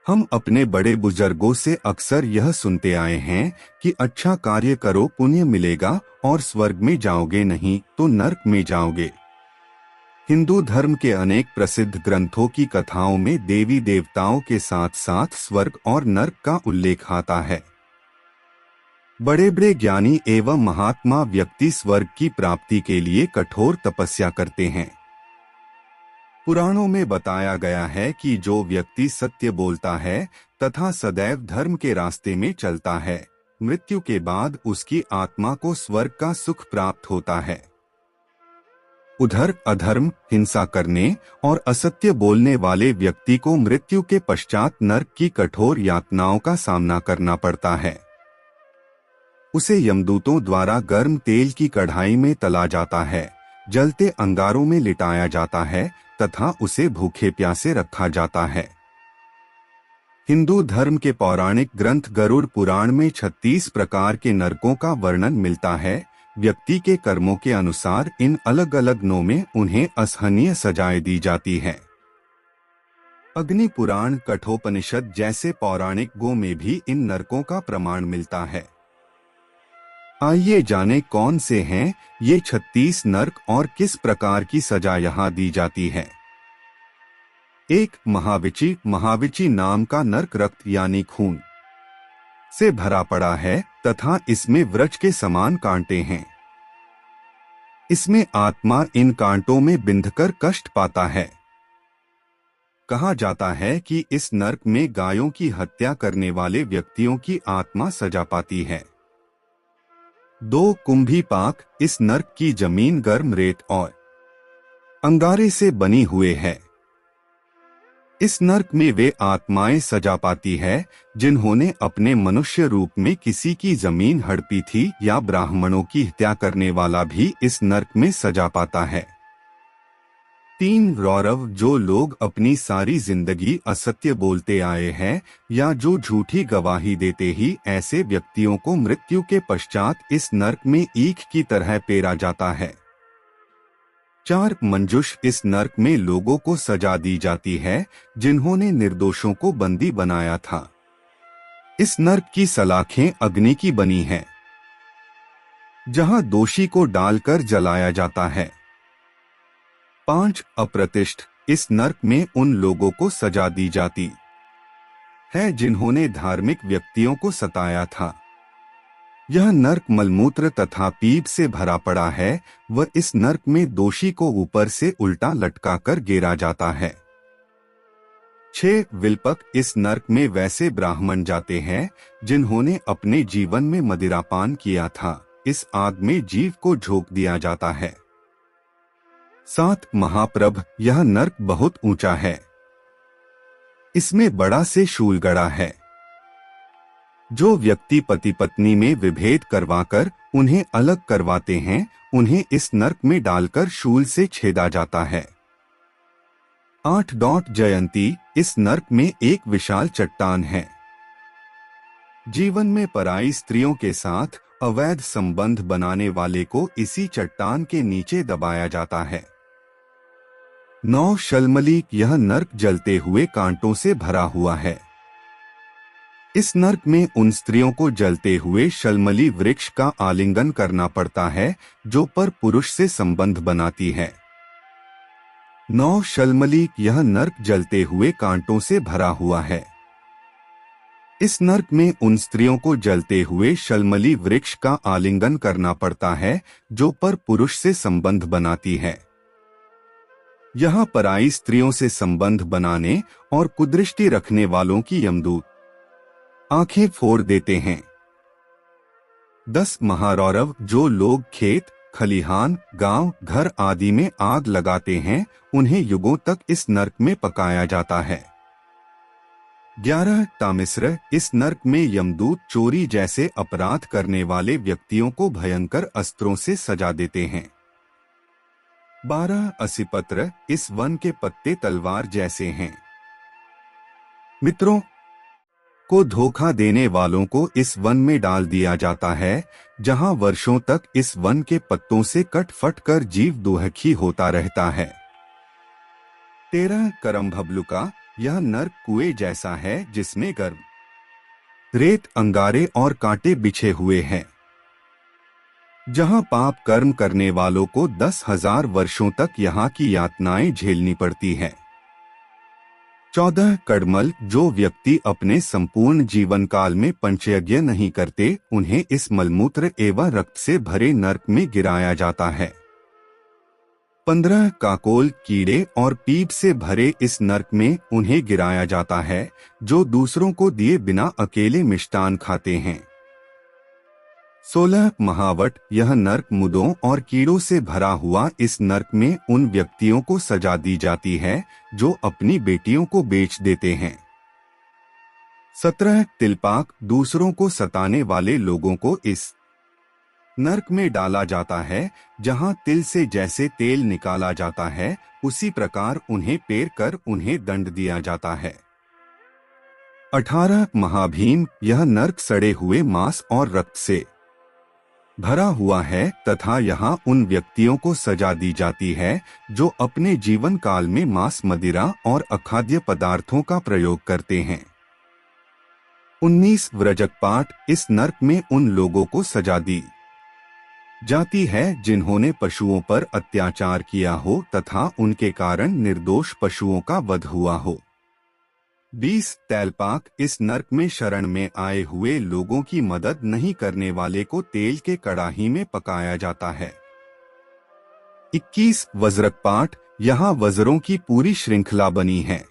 हम अपने बड़े बुजुर्गों से अक्सर यह सुनते आए हैं कि अच्छा कार्य करो पुण्य मिलेगा और स्वर्ग में जाओगे, नहीं तो नरक में जाओगे। हिंदू धर्म के अनेक प्रसिद्ध ग्रंथों की कथाओं में देवी देवताओं के साथ साथ स्वर्ग और नरक का उल्लेख आता है। बड़े बड़े ज्ञानी एवं महात्मा व्यक्ति स्वर्ग की प्राप्ति के लिए कठोर तपस्या करते हैं। पुराणों में बताया गया है कि जो व्यक्ति सत्य बोलता है तथा सदैव धर्म के रास्ते में चलता है, मृत्यु के बाद उसकी आत्मा को स्वर्ग का सुख प्राप्त होता है। उधर अधर्म, हिंसा करने और असत्य बोलने वाले व्यक्ति को मृत्यु के पश्चात नरक की कठोर यातनाओं का सामना करना पड़ता है। उसे यमदूतों द्वारा गर्म तेल की कढ़ाई में तला जाता है, जलते अंगारों में लिटाया जाता है तथा उसे भूखे प्यासे रखा जाता है। हिंदू धर्म के पौराणिक ग्रंथ गरुड़ पुराण में 36 प्रकार के नरकों का वर्णन मिलता है। व्यक्ति के कर्मों के अनुसार इन अलग अलग नौ में उन्हें असहनीय सजाएं दी जाती है। अग्नि पुराण, कठोपनिषद जैसे पौराणिक गो में भी इन नरकों का प्रमाण मिलता है। आइए जाने कौन से हैं ये 36 नरक और किस प्रकार की सजा यहाँ दी जाती है। 1. महाविची। महाविची नाम का नरक रक्त यानी खून से भरा पड़ा है तथा इसमें वृक्ष के समान कांटे हैं। इसमें आत्मा इन कांटों में बिंधकर कष्ट पाता है। कहा जाता है कि इस नरक में गायों की हत्या करने वाले व्यक्तियों की आत्मा सजा पाती है। 2. कुंभी पाक। इस नरक की जमीन गर्म रेत और अंगारे से बनी हुए है। इस नरक में वे आत्माएं सजा पाती है जिन्होंने अपने मनुष्य रूप में किसी की जमीन हड़पी थी, या ब्राह्मणों की हत्या करने वाला भी इस नरक में सजा पाता है। 3. रौरव। जो लोग अपनी सारी जिंदगी असत्य बोलते आए हैं या जो झूठी गवाही देते ही ऐसे व्यक्तियों को मृत्यु के पश्चात इस नरक में ईख की तरह पेरा जाता है। 4. मंजुष। इस नरक में लोगों को सजा दी जाती है जिन्होंने निर्दोषों को बंदी बनाया था। इस नरक की सलाखें अग्नि की बनी हैं, जहां दोषी को डालकर जलाया जाता है। 5. अप्रतिष्ठ। इस नरक में उन लोगों को सजा दी जाती है जिन्होंने धार्मिक व्यक्तियों को सताया था। यह नरक मलमूत्र तथा पीप से भरा पड़ा है व इस नरक में दोषी को ऊपर से उल्टा लटकाकर गिरा जाता है। 6. विल्पक। इस नरक में वैसे ब्राह्मण जाते हैं जिन्होंने अपने जीवन में मदिरापान किया था। इस आग में जीव को झोंक दिया जाता है। 7. महाप्रभ। यह नरक बहुत ऊंचा है। इसमें बड़ा से शूल गड़ा है। जो व्यक्ति पति पत्नी में विभेद करवाकर उन्हें अलग करवाते हैं, उन्हें इस नरक में डालकर शूल से छेदा जाता है। 8. जयंती। इस नरक में एक विशाल चट्टान है। जीवन में पराई स्त्रियों के साथ अवैध संबंध बनाने वाले को इसी चट्टान के नीचे दबाया जाता है। 9. शलमली। यह नरक जलते हुए कांटों से भरा हुआ है। इस नरक में उन स्त्रियों को जलते हुए शलमली वृक्ष का आलिंगन करना पड़ता है जो पर पुरुष से संबंध बनाती है। 9. शलमली। यह नरक जलते हुए कांटों से भरा हुआ है। इस नरक में उन स्त्रियों को जलते हुए शलमली वृक्ष का आलिंगन करना पड़ता है जो पर पुरुष से संबंध बनाती है। यहाँ पराई स्त्रियों से संबंध बनाने और कुदृष्टि रखने वालों की यमदूत आंखें फोड़ देते हैं। 10. महारौरव। जो लोग खेत, खलिहान, गांव, घर आदि में आग लगाते हैं, उन्हें युगों तक इस नरक में पकाया जाता है। 11. तामिस्र। इस नरक में यमदूत चोरी जैसे अपराध करने वाले व्यक्तियों को भयंकर अस्त्रों से सजा देते हैं। 12. असिपत्र। इस वन के पत्ते तलवार जैसे हैं। मित्रों को धोखा देने वालों को इस वन में डाल दिया जाता है, जहां वर्षों तक इस वन के पत्तों से कट फट कर जीव दुखी होता रहता है। 13. करम भबलुका। यह नर्क कुएं जैसा है जिसमें गर्म रेत, अंगारे और कांटे बिछे हुए हैं, जहां पाप कर्म करने वालों को 10,000 वर्षों तक यहाँ की यातनाएं झेलनी पड़ती है। 14 कड़मल, जो व्यक्ति अपने संपूर्ण जीवन काल में पंचयज्ञ नहीं करते, उन्हें इस मलमूत्र एवं रक्त से भरे नरक में गिराया जाता है। 15 काकोल, कीड़े और पीप से भरे इस नरक में उन्हें गिराया जाता है, जो दूसरों को दिए बिना अकेले मिष्टान खाते हैं। 16 महावट, यह नरक मुदों और कीड़ों से भरा हुआ इस नरक में उन व्यक्तियों को सजा दी जाती है जो अपनी बेटियों को बेच देते हैं। 17 तिलपाक, दूसरों को सताने वाले लोगों को इस नरक में डाला जाता है, जहां तिल से जैसे तेल निकाला जाता है उसी प्रकार उन्हें पेर कर उन्हें दंड दिया जाता है। 18 महाभीम, यह नरक सड़े हुए मांस और रक्त से भरा हुआ है तथा यहाँ उन व्यक्तियों को सजा दी जाती है जो अपने जीवन काल में मांस, मदिरा और अखाद्य पदार्थों का प्रयोग करते हैं। 19 व्रजकपाट, इस नरक में उन लोगों को सजा दी जाती है जिन्होंने पशुओं पर अत्याचार किया हो तथा उनके कारण निर्दोष पशुओं का वध हुआ हो। 20 तैलपाक, इस नरक में शरण में आए हुए लोगों की मदद नहीं करने वाले को तेल के कड़ाही में पकाया जाता है। 21 वज्रकपाट, यहाँ वज्रों की पूरी श्रृंखला बनी है।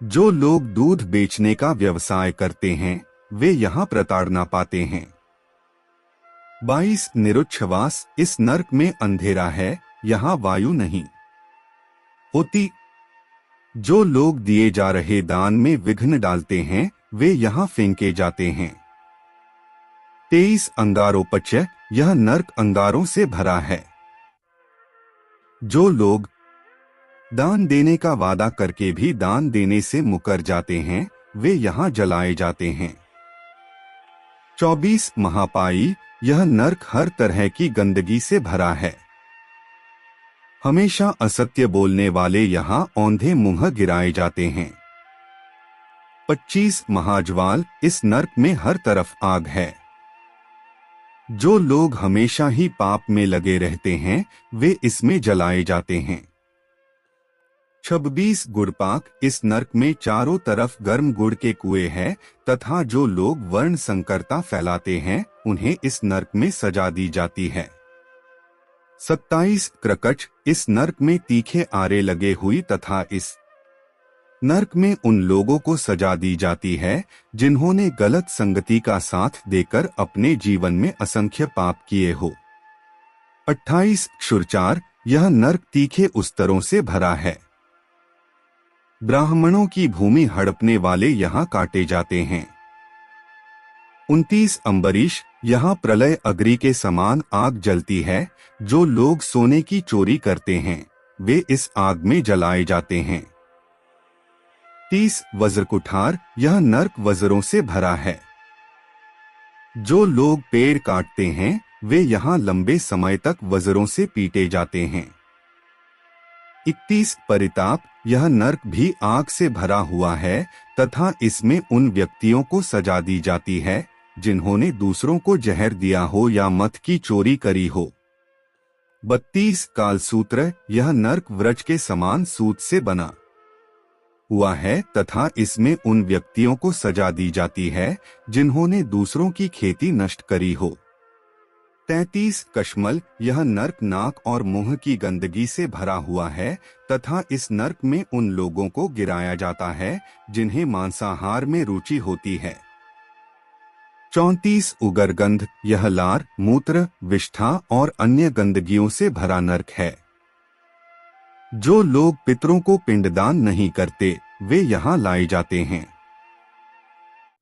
जो लोग दूध बेचने का व्यवसाय करते हैं वे यहाँ प्रताड़ना पाते हैं। 22 निरुच्छवास, इस नरक में अंधेरा है, यहाँ वायु नहीं होती। जो लोग दिए जा रहे दान में विघ्न डालते हैं वे यहाँ फेंके जाते हैं। 23 अंगारोपच्य, यह नरक अंगारों से भरा है। जो लोग दान देने का वादा करके भी दान देने से मुकर जाते हैं वे यहाँ जलाए जाते हैं। 24 महापाई, यह नरक हर तरह की गंदगी से भरा है। हमेशा असत्य बोलने वाले यहाँ औंधे मुंह गिराए जाते हैं। 25 महाज्वाल, इस नरक में हर तरफ आग है। जो लोग हमेशा ही पाप में लगे रहते हैं वे इसमें जलाए जाते हैं। 26 गुड़पाक, इस नरक में चारों तरफ गर्म गुड़ के कुएं हैं तथा जो लोग वर्ण संकरता फैलाते हैं उन्हें इस नरक में सजा दी जाती है। 27 क्रकच, इस नरक में तीखे आरे लगे हुई तथा इस नरक में उन लोगों को सजा दी जाती है जिन्होंने गलत संगति का साथ देकर अपने जीवन में असंख्य पाप किए हो। 28 क्षुरचार, यह नरक तीखे उस्तरों से भरा है। ब्राह्मणों की भूमि हड़पने वाले यहाँ काटे जाते हैं। 29 अम्बरीश, यहाँ प्रलय अग्नि के समान आग जलती है। जो लोग सोने की चोरी करते हैं वे इस आग में जलाए जाते हैं। 30 वज्रकुठार, यह नरक वज्रों से भरा है। जो लोग पेड़ काटते हैं वे यहाँ लंबे समय तक वज्रों से पीटे जाते हैं। 31 परिताप, यह नरक भी आग से भरा हुआ है तथा इसमें उन व्यक्तियों को सजा दी जाती है जिन्होंने दूसरों को जहर दिया हो या मद की चोरी करी हो। 32 कालसूत्र, यह नरक व्रज के समान सूत से बना हुआ है तथा इसमें उन व्यक्तियों को सजा दी जाती है जिन्होंने दूसरों की खेती नष्ट करी हो। 33 कश्मल, यह नरक नाक और मुंह की गंदगी से भरा हुआ है तथा इस नरक में उन लोगों को गिराया जाता है जिन्हें मांसाहार में रुचि होती है। 34 उगरगंध, यह लार, मूत्र, विष्ठा और अन्य गंदगियों से भरा नरक है। जो लोग पितरों को पिंडदान नहीं करते वे यहाँ लाए जाते हैं।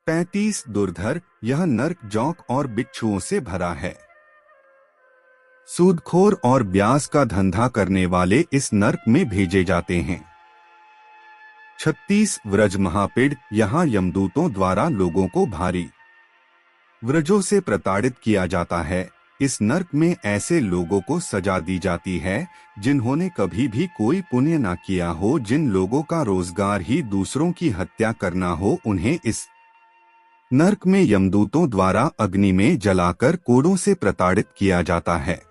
35 दुर्धर, यह नरक जौक और बिच्छुओं से भरा है। सूदखोर और ब्याज का धंधा करने वाले इस नरक में भेजे जाते हैं। 36 व्रज महापीड़, यहाँ यमदूतों द्वारा लोगों को भारी व्रजों से प्रताड़ित किया जाता है। इस नर्क में ऐसे लोगों को सजा दी जाती है जिन्होंने कभी भी कोई पुण्य ना किया हो, जिन लोगों का रोजगार ही दूसरों की हत्या करना हो। उन्हें इस नर्क में यमदूतों द्वारा अग्नि में जलाकर कोड़ों से प्रताड़ित किया जाता है।